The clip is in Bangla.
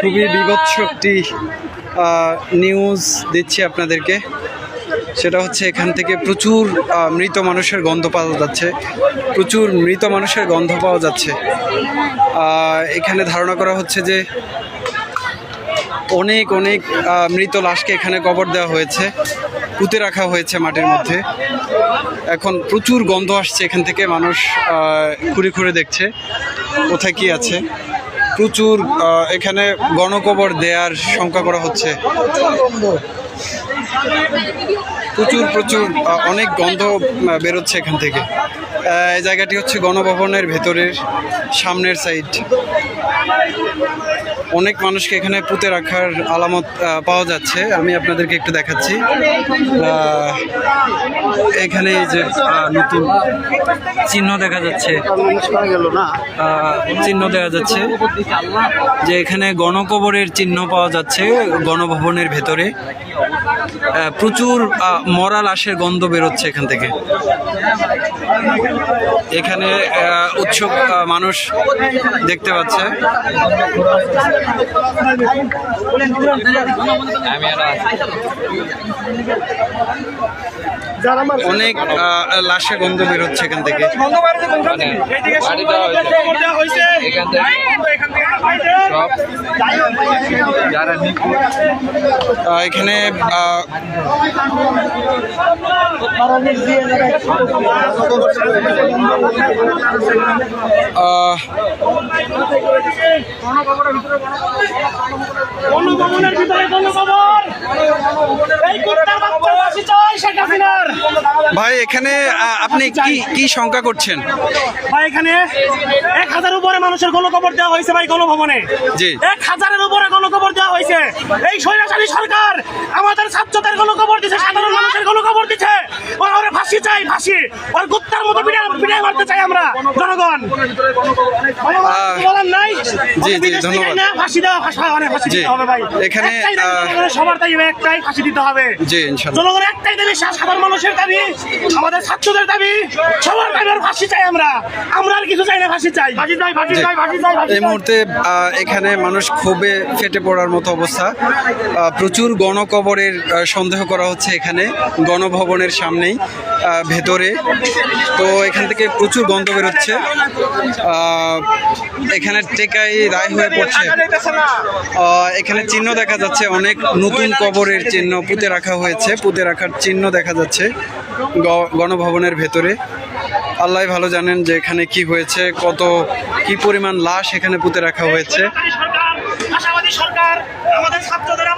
খুবই বিভৎস একটি নিউজ দিচ্ছি আপনাদেরকে। সেটা হচ্ছে এখান থেকে প্রচুর মৃত মানুষের গন্ধ পাওয়া যাচ্ছে, প্রচুর মৃত মানুষের গন্ধ পাওয়া যাচ্ছে। এখানে ধারণা করা হচ্ছে যে অনেক অনেক মৃত লাশকে এখানে কবর দেওয়া হয়েছে, পুঁতে রাখা হয়েছে মাটির মধ্যে। এখন প্রচুর গন্ধ আসছে এখান থেকে, মানুষ ঘুরে ঘুরে দেখছে কোথায় কি আছে। প্রচুর এখানে গণকবর দেওয়ার শঙ্কা করা হচ্ছে। প্রচুর প্রচুর অনেক গন্ধ বেরোচ্ছে এখান থেকে। এই জায়গাটি হচ্ছে গণভবনের ভেতরের সামনের সাইড। অনেক মানুষকে এখানে পুঁতে রাখার আলামত পাওয়া যাচ্ছে। আমি আপনাদেরকে একটু দেখাচ্ছি। এখানে এই যে নতুন চিহ্ন দেখা যাচ্ছে, চিহ্ন দেখা যাচ্ছে যে এখানে গণকবরের চিহ্ন পাওয়া যাচ্ছে গণভবনের ভেতরে। প্রচুর মরা লাশের গন্ধ বেরোচ্ছে এখান থেকে। এখানে উৎসুক মানুষ দেখতে পাচ্ছে। অনেক লাশের গন্ধ বেরোচ্ছে এখান থেকে। এখানে ভাই এখানে আপনি কি শঙ্কা করছেন? ভাই এখানে 1000 উপরে মানুষের গণকবর দেওয়া হয়েছে ভাই গণভবনে। জি, 1000-এর উপরে গণকবর দেওয়া হয়েছে। এই স্বৈরাচারী সরকার আমাদের ছাত্রদের গণকবর দিচ্ছে, সাধারণ মানুষের গণকবর দিচ্ছে। ওরা ফাঁসি চাই, ফাঁসি। ওর কুত্তার মতো বিদায় মারতে চাই আমরা জনগণ। বলার নাই। জি জি, ধন্যবাদ। ফাঁসি দেওয়া, ফাঁসি দিতে হবে ভাই। এখানে সবার দাবি একটাই, ফাঁসি দিতে হবে। জি, ইনশাআল্লাহ। জনগণের একটাই দাবি, সাধারণ মানুষের দাবি, আমাদের ছাত্রদের দাবি, সবার দাবি ফাঁসি চাই। আমরা আর কিছু চাই না, ফাঁসি চাই, ফাঁসি চাই, ফাঁসি চাই, ফাঁসি চাই। এই মুহূর্তে এখানে মানুষ ক্ষোভে ফেটে পড়ার মতো অবস্থা। প্রচুর গণকবরের সন্দেহ করা হচ্ছে এখানে গণভবনের সামনেই ভেতরে। তো এখান থেকে প্রচুর গন্ধ বেরোচ্ছে। এখানে টেকাই রায় হয়ে পড়ছে। এখানে চিহ্ন দেখা যাচ্ছে, অনেক নতুন কবরের চিহ্ন পুঁতে রাখা হয়েছে, পুঁতে রাখার চিহ্ন দেখা যাচ্ছে গণভবনের ভেতরে। আল্লাহ ভালো জানেন যে এখানে কি হয়েছে, কি পরিমাণ লাশ এখানে পুঁতে রাখা হয়েছে। আশাবাদী সরকার আমাদের ছাত্রদের